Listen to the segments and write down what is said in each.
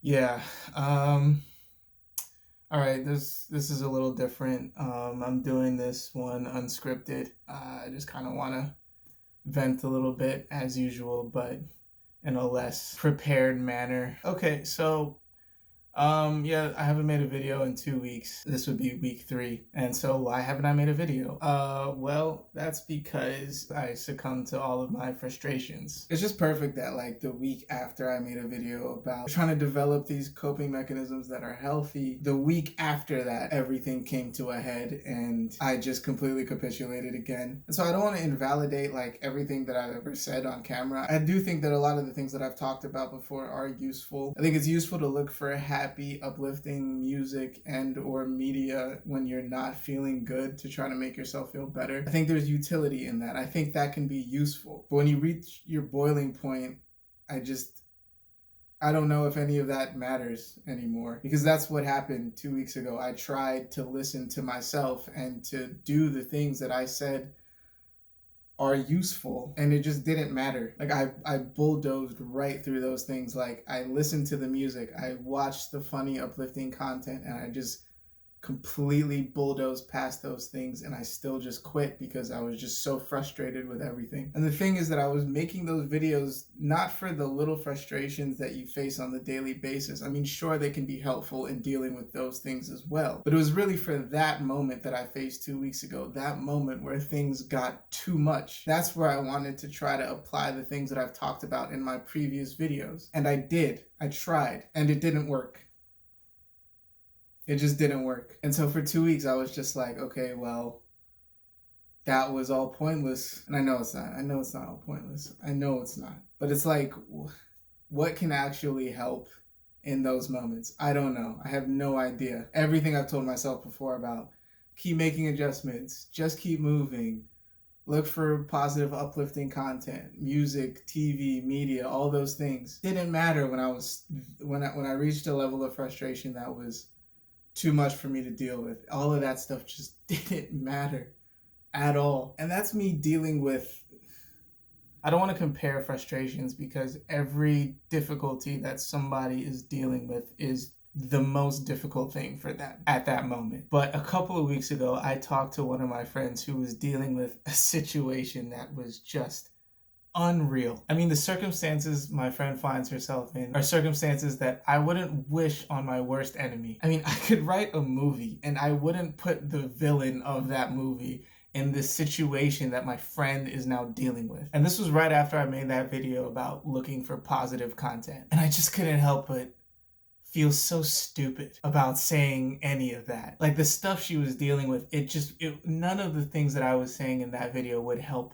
Yeah. Um, all right, this is a little different. I'm doing this one unscripted. I just kind of want to vent a little bit as usual, but in a less prepared manner. Okay, so yeah, I haven't made a video in 2 weeks. This would be week 3. And so why haven't I made a video? Well, that's because I succumbed to all of my frustrations. It's just perfect that like the week after I made a video about trying to develop these coping mechanisms that are healthy, the week after that, everything came to a head and I just completely capitulated again. And so I don't want to invalidate like everything that I've ever said on camera. I do think that a lot of the things that I've talked about before are useful. I think it's useful to look for happy, uplifting music and or media when you're not feeling good to try to make yourself feel better. I think there's utility in that. I think that can be useful. But when you reach your boiling point, I don't know if any of that matters anymore, because that's what happened 2 weeks ago. I tried to listen to myself and to do the things that I said are useful, and it just didn't matter. Like I bulldozed right through those things. Like I listened to the music, I watched the funny uplifting content, and I just completely bulldozed past those things, and I still just quit because I was just so frustrated with everything. And the thing is that I was making those videos not for the little frustrations that you face on the daily basis. I mean, sure, they can be helpful in dealing with those things as well, but it was really for that moment that I faced 2 weeks ago, that moment where things got too much. That's where I wanted to try to apply the things that I've talked about in my previous videos, and I did. I tried, and it didn't work. It just didn't work. And so for 2 weeks, I was just like, okay, well, that was all pointless. And I know it's not. I know it's not all pointless. I know it's not. But it's like, what can actually help in those moments? I don't know. I have no idea. Everything I've told myself before about keep making adjustments, just keep moving, look for positive, uplifting content, music, TV, media, all those things didn't matter when I reached a level of frustration that was too much for me to deal with. All of that stuff just didn't matter at all. And that's me dealing with, I don't want to compare frustrations because every difficulty that somebody is dealing with is the most difficult thing for them at that moment. But a couple of weeks ago, I talked to one of my friends who was dealing with a situation that was just unreal. I mean, the circumstances my friend finds herself in are circumstances that I wouldn't wish on my worst enemy. I mean, I could write a movie and I wouldn't put the villain of that movie in this situation that my friend is now dealing with. And this was right after I made that video about looking for positive content. And I just couldn't help but feel so stupid about saying any of that. Like the stuff she was dealing with, none of the things that I was saying in that video would help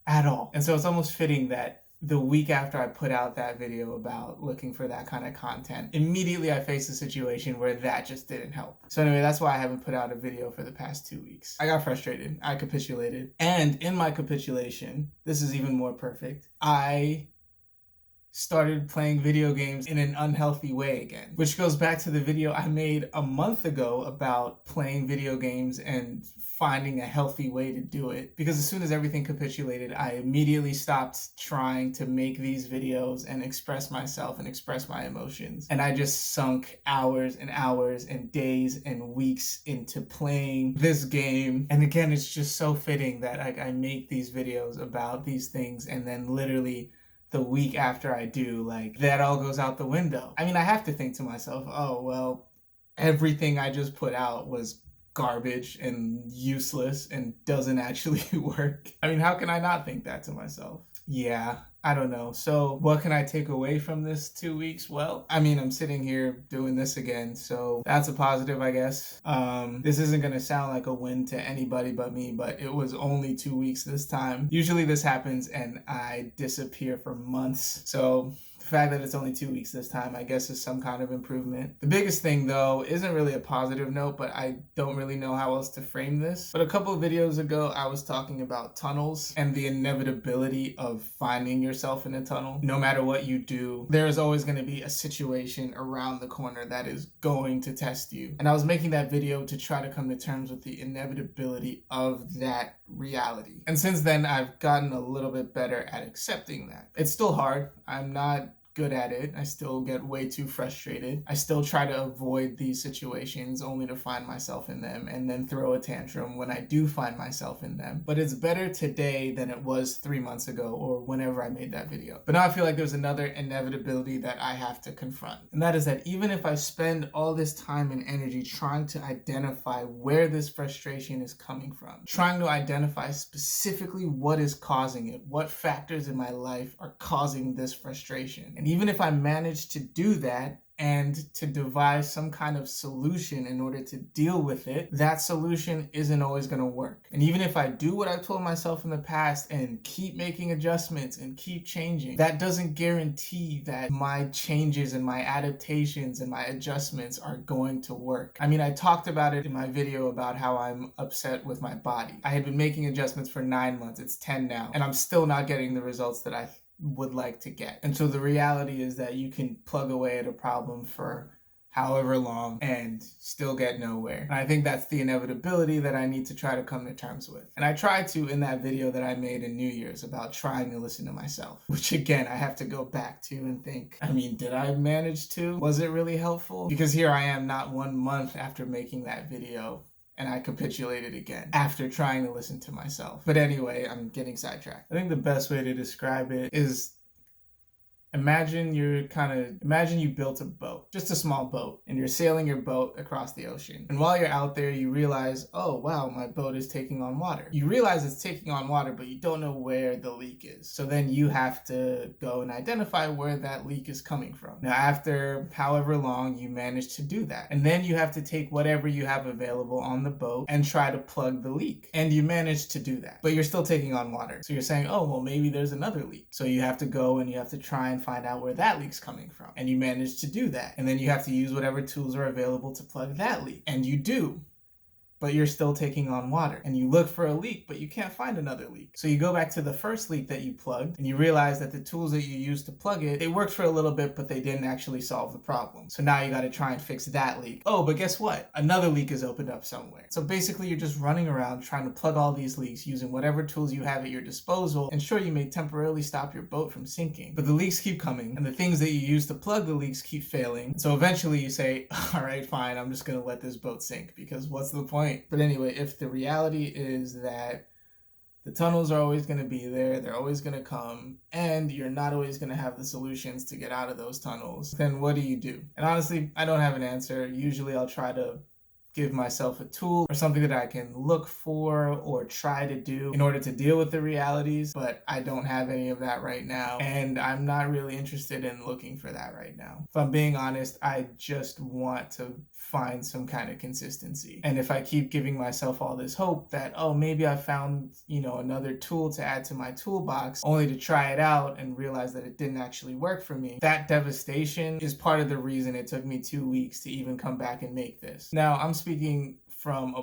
at all. And so it's almost fitting that the week after I put out that video about looking for that kind of content, immediately I faced a situation where that just didn't help. So anyway, that's why I haven't put out a video for the past 2 weeks. I got frustrated. I capitulated. And in my capitulation, this is even more perfect, I started playing video games in an unhealthy way again, which goes back to the video I made a month ago about playing video games and finding a healthy way to do it. Because as soon as everything capitulated, I immediately stopped trying to make these videos and express myself and express my emotions. And I just sunk hours and hours and days and weeks into playing this game. And again, it's just so fitting that I make these videos about these things, and then literally the week after I do, like, that all goes out the window. I mean, I have to think to myself, oh, well, everything I just put out was garbage and useless and doesn't actually work. I mean, how can I not think that to myself? Yeah, I don't know. So what can I take away from this 2 weeks? Well, I mean, I'm sitting here doing this again, so that's a positive, I guess. This isn't gonna sound like a win to anybody but me, but it was only 2 weeks this time. Usually this happens and I disappear for months. So the fact that it's only 2 weeks this time, I guess, is some kind of improvement. The biggest thing, though, isn't really a positive note, but I don't really know how else to frame this. But a couple of videos ago, I was talking about tunnels and the inevitability of finding yourself in a tunnel. No matter what you do, there is always going to be a situation around the corner that is going to test you. And I was making that video to try to come to terms with the inevitability of that reality. And since then, I've gotten a little bit better at accepting that. It's still hard. I'm not good at it. I still get way too frustrated. I still try to avoid these situations only to find myself in them and then throw a tantrum when I do find myself in them. But it's better today than it was 3 months ago or whenever I made that video. But now I feel like there's another inevitability that I have to confront. And that is that even if I spend all this time and energy trying to identify where this frustration is coming from, trying to identify specifically what is causing it, what factors in my life are causing this frustration. And even if I manage to do that, and to devise some kind of solution in order to deal with it, that solution isn't always going to work. And even if I do what I told myself in the past and keep making adjustments and keep changing, that doesn't guarantee that my changes and my adaptations and my adjustments are going to work. I mean, I talked about it in my video about how I'm upset with my body. I had been making adjustments for 9 months. It's 10 now, and I'm still not getting the results that I would like to get. And so the reality is that you can plug away at a problem for however long and still get nowhere. And I think that's the inevitability that I need to try to come to terms with. And I tried to in that video that I made in New Year's about trying to listen to myself, which again, I have to go back to and think, I mean, did I manage to? Was it really helpful? Because here I am not 1 month after making that video, and I capitulated again after trying to listen to myself. But anyway, I'm getting sidetracked. I think the best way to describe it is imagine you built a boat, just a small boat, and you're sailing your boat across the ocean. And while you're out there, you realize, oh wow, my boat is taking on water. You realize it's taking on water, but you don't know where the leak is. So then you have to go and identify where that leak is coming from. Now, after however long, you manage to do that. And then you have to take whatever you have available on the boat and try to plug the leak. And you manage to do that, but you're still taking on water. So you're saying, oh, well, maybe there's another leak. So you have to go and you have to try and find out where that leak's coming from. And you manage to do that. And then you have to use whatever tools are available to plug that leak. And you do. But you're still taking on water. And you look for a leak, but you can't find another leak. So you go back to the first leak that you plugged, and you realize that the tools that you used to plug it, they worked for a little bit, but they didn't actually solve the problem. So now you got to try and fix that leak. Oh, but guess what? Another leak is opened up somewhere. So basically you're just running around trying to plug all these leaks using whatever tools you have at your disposal. And sure, you may temporarily stop your boat from sinking, but the leaks keep coming, and the things that you use to plug the leaks keep failing. So eventually you say, all right, fine, I'm just going to let this boat sink, because what's the point? But anyway, if the reality is that the tunnels are always going to be there, they're always going to come, and you're not always going to have the solutions to get out of those tunnels, then what do you do? And honestly, I don't have an answer. Usually I'll try to give myself a tool or something that I can look for or try to do in order to deal with the realities, but I don't have any of that right now, and I'm not really interested in looking for that right now. If I'm being honest, I just want to find some kind of consistency. And if I keep giving myself all this hope that, oh, maybe I found, another tool to add to my toolbox, only to try it out and realize that it didn't actually work for me, that devastation is part of the reason it took me 2 weeks to even come back and make this. Now, I'm speaking from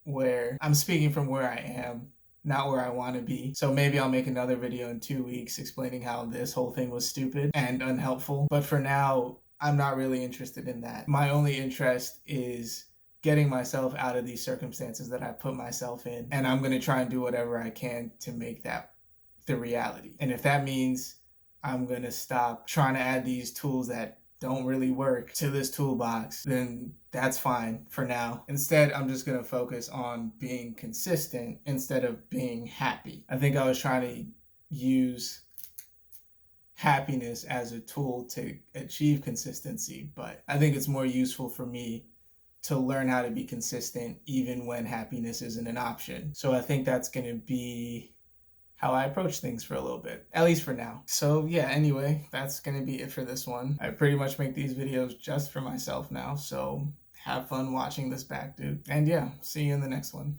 where I am, not where I want to be. So maybe I'll make another video in 2 weeks explaining how this whole thing was stupid and unhelpful. But for now, I'm not really interested in that. My only interest is getting myself out of these circumstances that I put myself in. And I'm going to try and do whatever I can to make that the reality. And if that means I'm going to stop trying to add these tools that don't really work to this toolbox, then that's fine for now. Instead, I'm just going to focus on being consistent instead of being happy. I think I was trying to use happiness as a tool to achieve consistency, but I think it's more useful for me to learn how to be consistent even when happiness isn't an option. So I think that's going to be how I approach things for a little bit, at least for now. So yeah, anyway, that's going to be it for this one. I pretty much make these videos just for myself now, so have fun watching this back, dude. And yeah, see you in the next one.